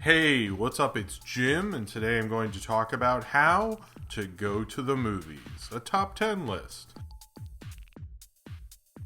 Hey, what's up? It's Jim, and today I'm going to talk about how to go to the movies, a top 10 list.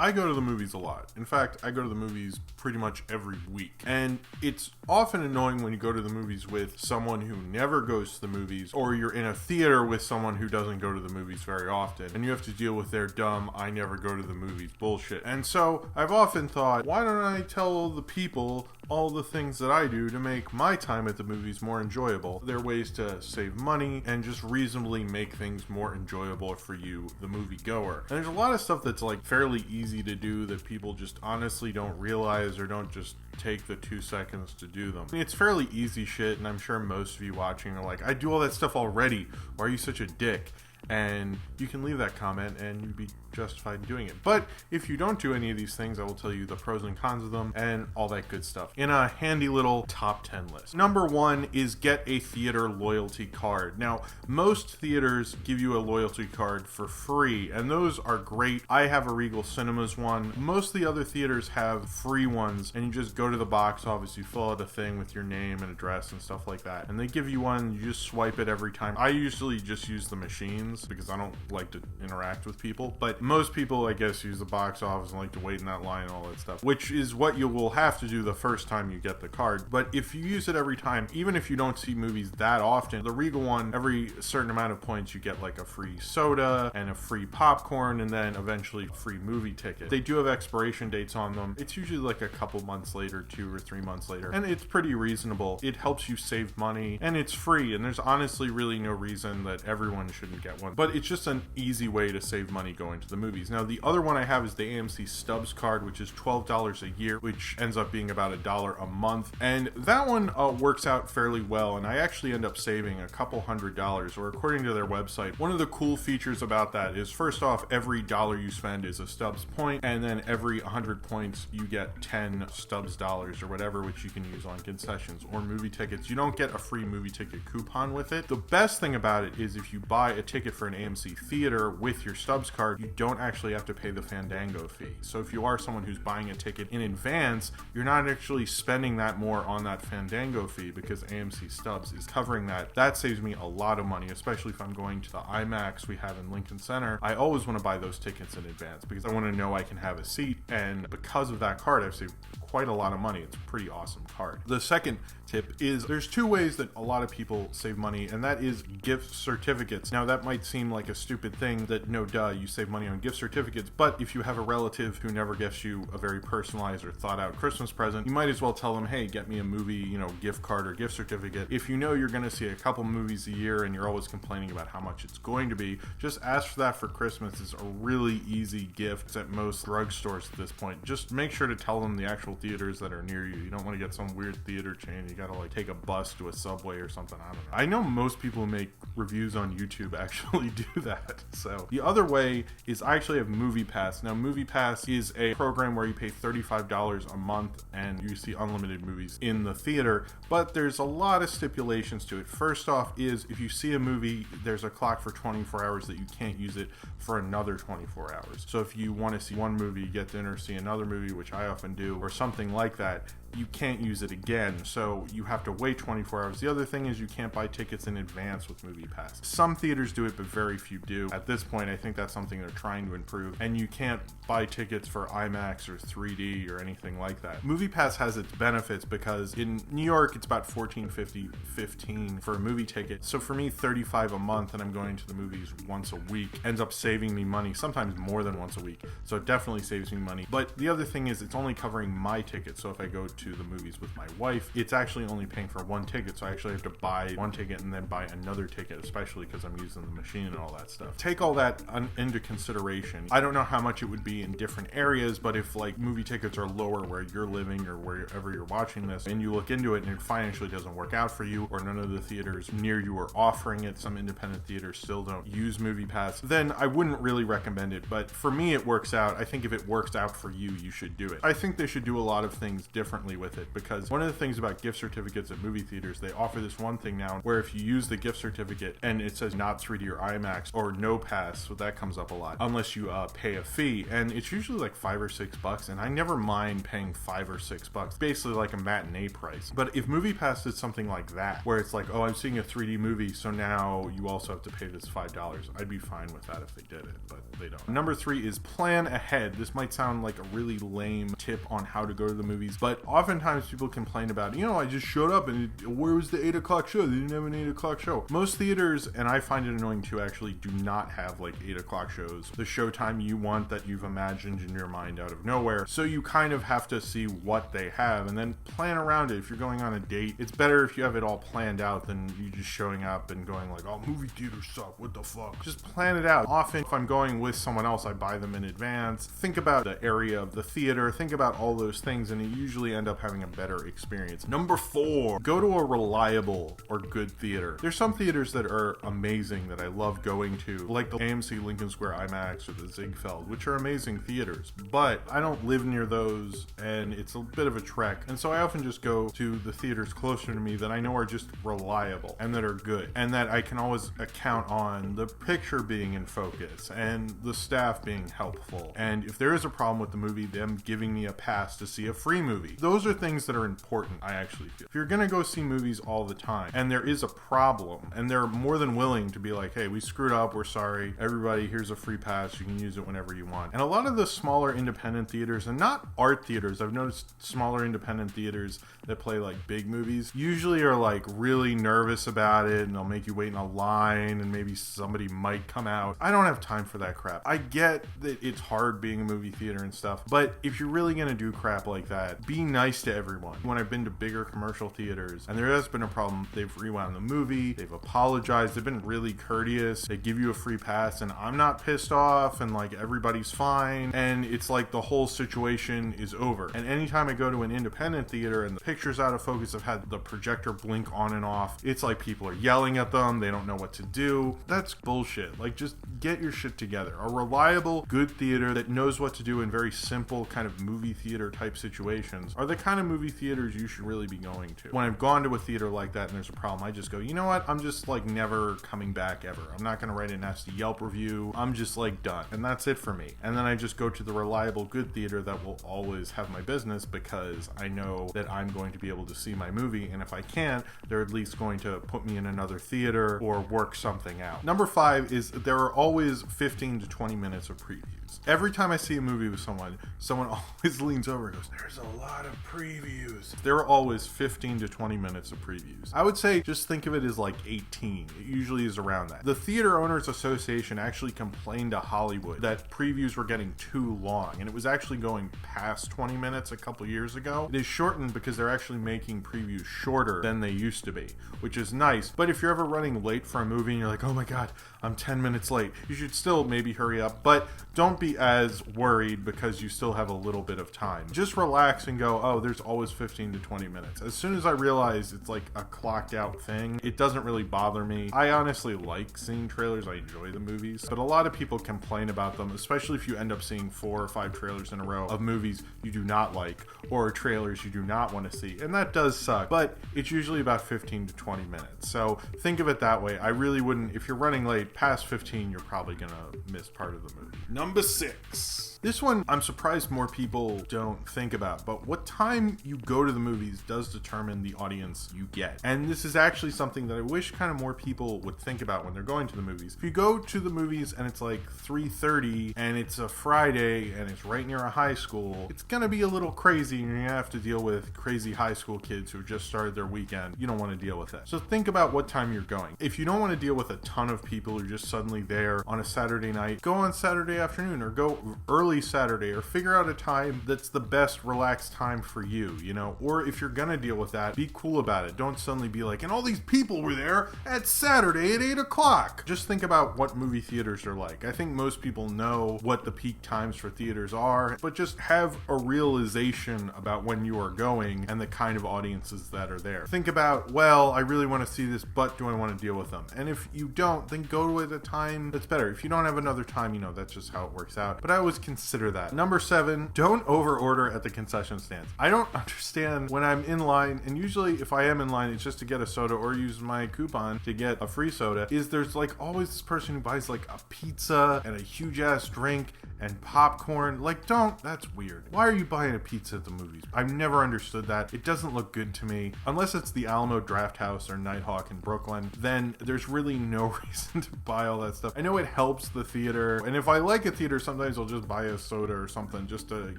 I go to the movies a lot. In fact, I go to the movies pretty much every week. And it's often annoying when you go to the movies with someone who never goes to the movies, or you're in a theater with someone who doesn't go to the movies very often, and you have to deal with their dumb, I never go to the movies bullshit. And so I've often thought, why don't I tell the people all the things that I do to make my time at the movies more enjoyable? There are ways to save money and just reasonably make things more enjoyable for you, the movie goer. And there's a lot of stuff that's like fairly easy to do that people just honestly don't realize or don't just take the 2 seconds to do them. I mean, it's fairly easy shit, and I'm sure most of you watching are like, I do all that stuff already. Why are you such a dick? And you can leave that comment and you'd be justified in doing it. But if you don't do any of these things, I will tell you the pros and cons of them and all that good stuff in a handy little top 10 list. Number 1 is get a theater loyalty card. Now, most theaters give you a loyalty card for free, and those are great. I have a Regal Cinemas one. Most of the other theaters have free ones, and you just go to the box office, you fill out a thing with your name and address and stuff like that, and they give you one. You just swipe it every time. I usually just use the machines because I don't like to interact with people, but most people, I guess, use the box office and like to wait in that line and all that stuff, which is what you will have to do the first time you get the card. But if you use it every time, even if you don't see movies that often, the Regal one, every certain amount of points you get like a free soda and a free popcorn, and then eventually a free movie ticket. They do have expiration dates on them. It's usually like a couple months later, 2 or 3 months later, and it's pretty reasonable. It helps you save money, and it's free, and there's honestly really no reason that everyone shouldn't get one. But it's just an easy way to save money going to the movies. Now, the other one I have is the AMC Stubs card, which is $12 a year, which ends up being about $1 a month. And that one works out fairly well, and I actually end up saving a couple $100, or according to their website. One of the cool features about that is, first off, every dollar you spend is a Stubs point, and then every 100 points you get 10 Stubs dollars or whatever, which you can use on concessions or movie tickets. You don't get a free movie ticket coupon with it. The best thing about it is if you buy a ticket for an AMC theater with your Stubs card, you don't actually have to pay the Fandango fee. So if you are someone who's buying a ticket in advance, you're not actually spending that more on that Fandango fee because AMC Stubs is covering that. That saves me a lot of money, especially if I'm going to the IMAX we have in Lincoln Center. I always want to buy those tickets in advance because I want to know I can have a seat, and because of that card, I've saved quite a lot of money. It's a pretty awesome card. The second tip is there's 2 ways that a lot of people save money, and that is gift certificates. Now, that might seem like a stupid thing that, no duh, you save money on gift certificates, but if you have a relative who never gifts you a very personalized or thought out Christmas present, you might as well tell them, hey, get me a movie, gift card or gift certificate. If you know you're going to see a couple movies a year and you're always complaining about how much it's going to be, just ask for that for Christmas. It's a really easy gift at most drugstores at this point. Just make sure to tell them the actual theaters that are near you. You don't want to get some weird theater chain. You gotta like take a bus to a Subway or something. I don't know. I know most people who make reviews on YouTube actually do that. So the other way is I actually have Movie Pass. Now, Movie Pass is a program where you pay $35 a month and you see unlimited movies in the theater, but there's a lot of stipulations to it. First off is if you see a movie, there's a clock for 24 hours that you can't use it for another 24 hours. So if you want to see one movie, get dinner, see another movie, which I often do, or something like that, you can't use it again, so you have to wait 24 hours. The other thing is you can't buy tickets in advance with Movie Pass. Some theaters do it, but very few do. At this point, I think that's something they're trying to improve, and you can't buy tickets for IMAX or 3D or anything like that. Movie Pass has its benefits because in New York, it's about $14.50 for a movie ticket. So for me, $35 a month, and I'm going to the movies once a week, ends up saving me money, sometimes more than once a week. So it definitely saves me money. But the other thing is it's only covering my ticket. So if I go to the movies with my wife, it's actually only paying for one ticket, so I actually have to buy one ticket and then buy another ticket, especially because I'm using the machine and all that stuff. Take all that into consideration. I don't know how much it would be in different areas, but if like movie tickets are lower where you're living or wherever you're watching this, and you look into it and it financially doesn't work out for you, or none of the theaters near you are offering it, some independent theaters still don't use Movie Pass, then I wouldn't really recommend it. But for me, it works out. I think if it works out for you, you should do it. I think they should do a lot of things differently differently with it, because one of the things about gift certificates at movie theaters, they offer this one thing now where if you use the gift certificate and it says not 3D or IMAX or no pass, so that comes up a lot, unless you pay a fee, and it's usually like $5 or $6, and I never mind paying $5 or $6, basically like a matinee price. But if MoviePass did something like that, where it's like, oh, I'm seeing a 3D movie, so now you also have to pay this $5, I'd be fine with that if they did it, but they don't. Number 3 is plan ahead. This might sound like a really lame tip on how to go to the movies, but oftentimes people complain about, I just showed up and where was the 8 o'clock show? They didn't have an 8 o'clock show. Most theaters, and I find it annoying too, actually do not have like 8 o'clock shows, the showtime you want that you've imagined in your mind out of nowhere. So you kind of have to see what they have and then plan around it. If you're going on a date, it's better if you have it all planned out than you just showing up and going like, oh, movie theaters suck, what the fuck? Just plan it out. Often if I'm going with someone else, I buy them in advance. Think about the area of the theater, think about all those things, and you usually end up having a better experience. Number 4, go to a reliable or good theater. There's some theaters that are amazing that I love going to, like the AMC Lincoln Square IMAX or the Ziegfeld, which are amazing theaters, but I don't live near those and it's a bit of a trek, and so I often just go to the theaters closer to me that I know are just reliable and that are good and that I can always count on the picture being in focus and the staff being helpful, and if there is a problem with the movie, them giving me a pass to see a free movie. Those are things that are important, I actually feel. If you're gonna go see movies all the time and there is a problem and they're more than willing to be like, hey, we screwed up, we're sorry, everybody, here's a free pass, you can use it whenever you want. And a lot of the smaller independent theaters, and not art theaters, I've noticed smaller independent theaters that play like big movies usually are like really nervous about it, and they'll make you wait in a line and maybe somebody might come out. I don't have time for that crap. I get that it's hard being a movie theater and stuff, but if you're really gonna do crap like that, be nice to everyone. When I've been to bigger commercial theaters and there has been a problem, they've rewound the movie, they've apologized, they've been really courteous, they give you a free pass, and I'm not pissed off, and like everybody's fine, and it's like the whole situation is over. And anytime I go to an independent theater and the picture's out of focus, I've had the projector blink on and off, it's like people are yelling at them, they don't know what to do. That's bullshit. Like, just get your shit together. A reliable, good theater that knows what to do in very simple kind of movie theater type situations are the kind of movie theaters you should really be going to. When I've gone to a theater like that and there's a problem, I just go, you know what, I'm just like never coming back ever. I'm not gonna write a nasty Yelp review, I'm just like done, and that's it for me. And then I just go to the reliable, good theater that will always have my business, because I know that I'm going to be able to see my movie, and if I can't, they're at least going to put me in another theater or work something out. Number 5 is there are always 15 to 20 minutes of previews. Every time I see a movie with someone always leans over and goes, there's a lot of previews. There are always 15 to 20 minutes of previews. I would say just think of it as like 18. It usually is around that. The Theater Owners Association actually complained to Hollywood that previews were getting too long, and it was actually going past 20 minutes a couple years ago. It is shortened because they're actually making previews shorter than they used to be, which is nice. But if you're ever running late for a movie and you're like, oh my god, I'm 10 minutes late, you should still maybe hurry up, but don't be as worried because you still have a little bit of time. Just relax and go, oh, there's always 15 to 20 minutes. As soon as I realize it's like a clocked out thing, it doesn't really bother me. I honestly like seeing trailers. I enjoy the movies, but a lot of people complain about them, especially if you end up seeing 4 or 5 trailers in a row of movies you do not like or trailers you do not want to see, and that does suck, but it's usually about 15 to 20 minutes. So think of it that way. I really wouldn't, if you're running late past 15, you're probably gonna miss part of the movie. Number 6. This one, I'm surprised more people don't think about, but what time you go to the movies does determine the audience you get. And this is actually something that I wish kind of more people would think about when they're going to the movies. If you go to the movies and it's like 3:30 and it's a Friday and it's right near a high school, it's gonna be a little crazy and you're gonna have to deal with crazy high school kids who just started their weekend. You don't want to deal with that. So think about what time you're going. If you don't want to deal with a ton of people who are just suddenly there on a Saturday night, go on Saturday afternoon or go early Saturday, or figure out a time that's the best relaxed time for you, or if you're gonna deal with that, be cool about it. Don't suddenly be like, and all these people were there at Saturday at 8 o'clock. Just think about what movie theaters are like. I think most people know what the peak times for theaters are, but just have a realization about when you are going and the kind of audiences that are there. Think about, well, I really want to see this, but do I want to deal with them? And if you don't, then go to it at a time that's better. If you don't have another time, that's just how it works out. But I always consider consider that. Number 7, don't over order at the concession stands. I don't understand when I'm in line, and usually if I am in line, it's just to get a soda or use my coupon to get a free soda, is there's like always this person who buys like a pizza and a huge ass drink and popcorn. Like, that's weird. Why are you buying a pizza at the movies? I've never understood that. It doesn't look good to me. Unless it's the Alamo Draft House or Nighthawk in Brooklyn, then there's really no reason to buy all that stuff. I know it helps the theater, and if I like a theater, sometimes I'll just buy a soda or something just to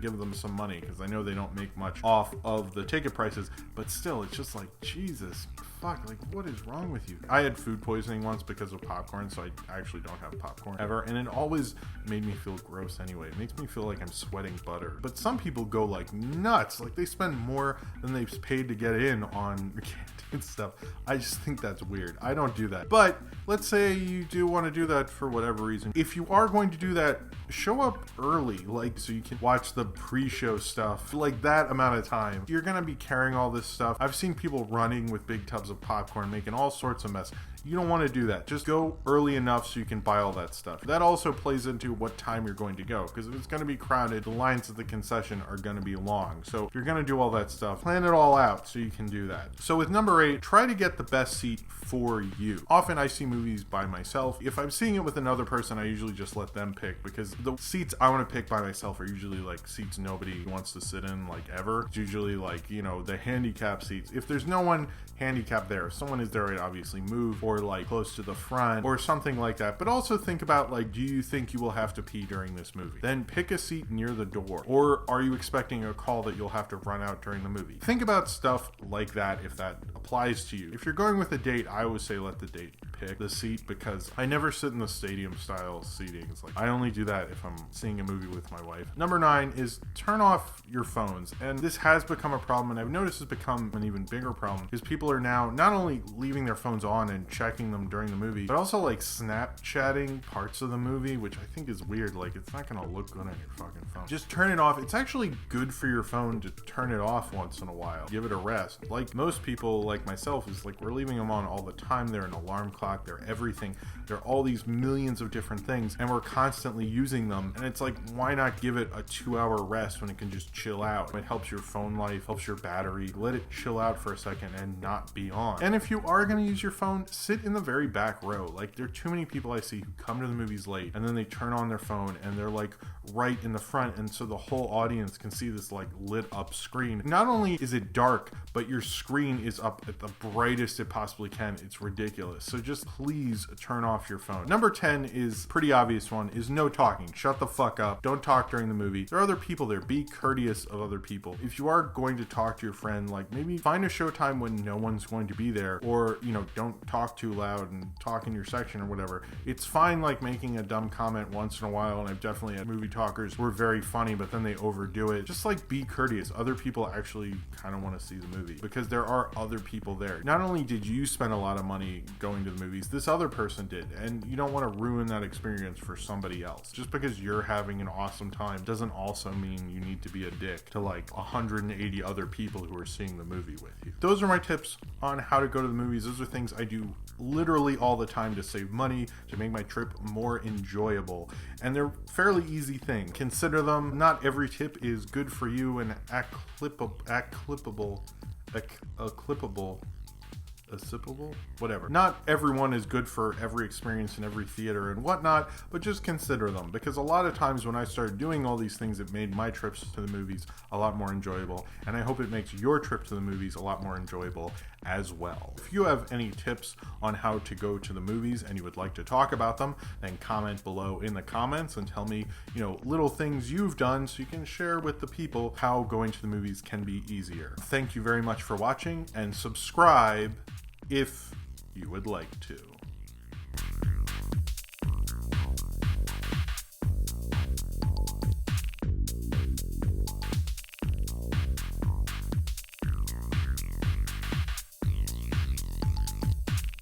give them some money, because I know they don't make much off of the ticket prices, but still, it's just like, Jesus fuck, like, what is wrong with you? I had food poisoning once because of popcorn, so I actually don't have popcorn ever, and it always made me feel gross anyway. It makes me feel like I'm sweating butter. But some people go like nuts, like they spend more than they've paid to get in on canteen stuff. I just think that's weird. I don't do that. But let's say you do want to do that for whatever reason. If you are going to do that, show up early, like, so you can watch the pre-show stuff, like that amount of time. You're gonna be carrying all this stuff. I've seen people running with big tubs of popcorn, making all sorts of mess. You don't want to do that. Just go early enough so you can buy all that stuff. That also plays into what time you're going to go, because if it's going to be crowded, the lines at the concession are going to be long. So if you're going to do all that stuff, plan it all out so you can do that. So with number 8, try to get the best seat for you. Often I see movies by myself. If I'm seeing it with another person, I usually just let them pick, because the seats I want to pick by myself are usually like seats nobody wants to sit in, like, ever. It's usually like, you know, the handicap seats. If there's no one handicapped there, if someone is there, I'd obviously move, or like close to the front or something like that. But also think about, like, do you think you will have to pee during this movie? Then pick a seat near the door. Or are you expecting a call that you'll have to run out during the movie? Think about stuff like that if that applies to you. If you're going with a date, I always say let the date pick the seat, because I never sit in the stadium style seating. It's like, I only do that if I'm seeing a movie with my wife. Number 9 is turn off your phones. And this has become a problem, and I've noticed it's become an even bigger problem, because people are now not only leaving their phones on and checking them during the movie, but also like Snapchatting parts of the movie, which I think is weird. Like, it's not gonna look good on your fucking phone. Just turn it off. It's actually good for your phone to turn it off once in a while. Give it a rest. Like most people, like myself, is like, we're leaving them on all the time. They're an alarm clock, they're everything. They're all these millions of different things, and we're constantly using them. And it's like, why not give it a 2-hour rest when it can just chill out? It helps your phone life, helps your battery. Let it chill out for a second and not be on. And if you are going to use your phone, sit in the very back row. Like, there are too many people I see who come to the movies late and then they turn on their phone and they're like right in the front, and so the whole audience can see this like lit up screen. Not only is it dark, but your screen is up at the brightest it possibly can. It's ridiculous. So just please turn off your phone. Number 10 is pretty obvious one, is no talking. Shut the fuck up. Don't talk during the movie. There are other people there. Be courteous of other people. If you are going to talk to your friend, like, maybe find a showtime when no one's going to be there, or, you know, don't talk too loud and talk in your section or whatever. It's fine, like, making a dumb comment once in a while, and I've definitely had movie talkers who are very funny, but then they overdo it. Just, like, be courteous. Other people actually kind of want to see the movie, because there are other people there. Not only did you spend a lot of money going to the movies, this other person did, and you don't want to ruin that experience for somebody else. Just because you're having an awesome time doesn't also mean you need to be a dick to like 180 other people who are seeing the movie with you. Those are my tips on how to go to the movies. Those are things I do literally all the time to save money, to make my trip more enjoyable, and they're fairly easy things. Consider them. Not every tip is good for you and whatever. Not everyone is good for every experience in every theater and whatnot, but just consider them, because a lot of times when I started doing all these things, it made my trips to the movies a lot more enjoyable, and I hope it makes your trip to the movies a lot more enjoyable as well. If you have any tips on how to go to the movies and you would like to talk about them, then comment below in the comments and tell me, you know, little things you've done so you can share with the people how going to the movies can be easier. Thank you very much for watching, and subscribe if you would like to.